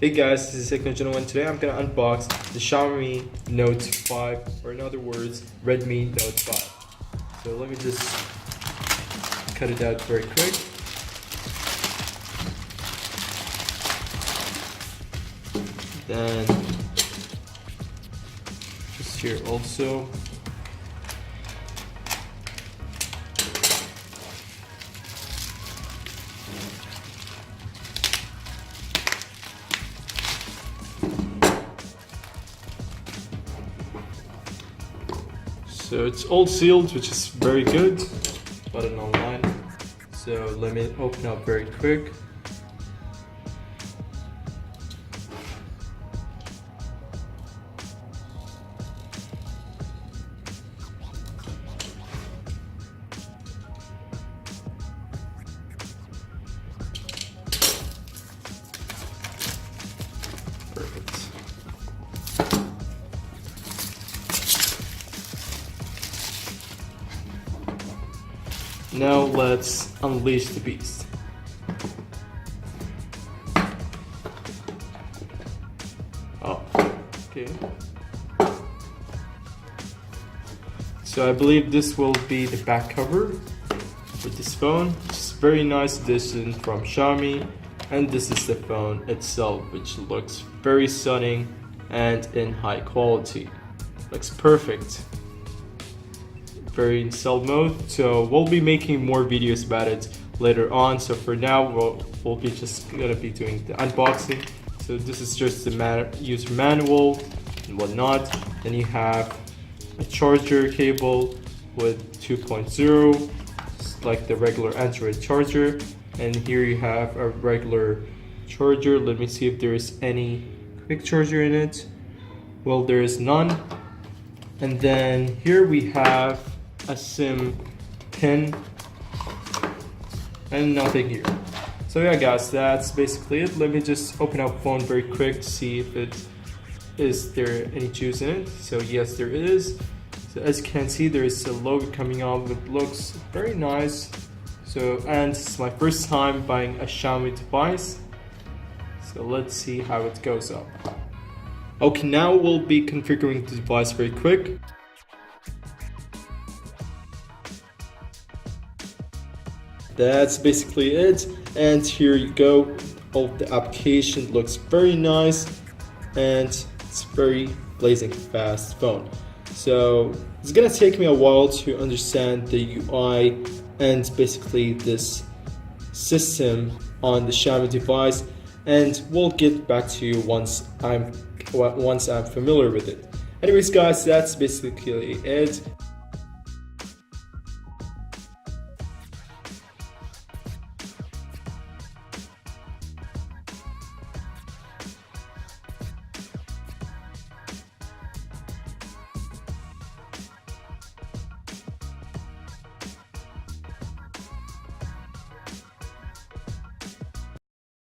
Hey guys, this is Gentleman. Today I'm gonna unbox the Xiaomi Note 5, or in other words, Redmi Note 5. So let me just cut it out very quick. Then just here also. So it's all sealed, which is very good. Bought it online. So let me open up very quick. Perfect. Now let's unleash the beast. Oh, okay. So I believe this will be the back cover with this phone. It's a very nice addition from Xiaomi, and this is the phone itself, which looks very stunning and in high quality. Looks perfect. Very in stealth mode, so we'll be making more videos about it later on. So for now we'll be just gonna be doing the unboxing. So this is just the user manual and whatnot. Then you have a charger cable with 2.0, like the regular Android charger, and here you have a regular charger. Let me see if there is any quick charger in it. Well, there is none. And then here we have a SIM pin and nothing here. So yeah guys, that's basically it. Let me just open up phone very quick to see if is there any juice in it. So yes, there is. So as you can see, there is a logo coming up, which looks very nice. So, and it's my first time buying a Xiaomi device, so let's see how it goes up. Okay, now we'll be configuring the device very quick. That's basically it, and here you go. All the application looks very nice, and it's very blazing fast phone. So it's gonna take me a while to understand the UI and basically this system on the Xiaomi device, and we'll get back to you once I'm familiar with it. Anyways guys, that's basically it.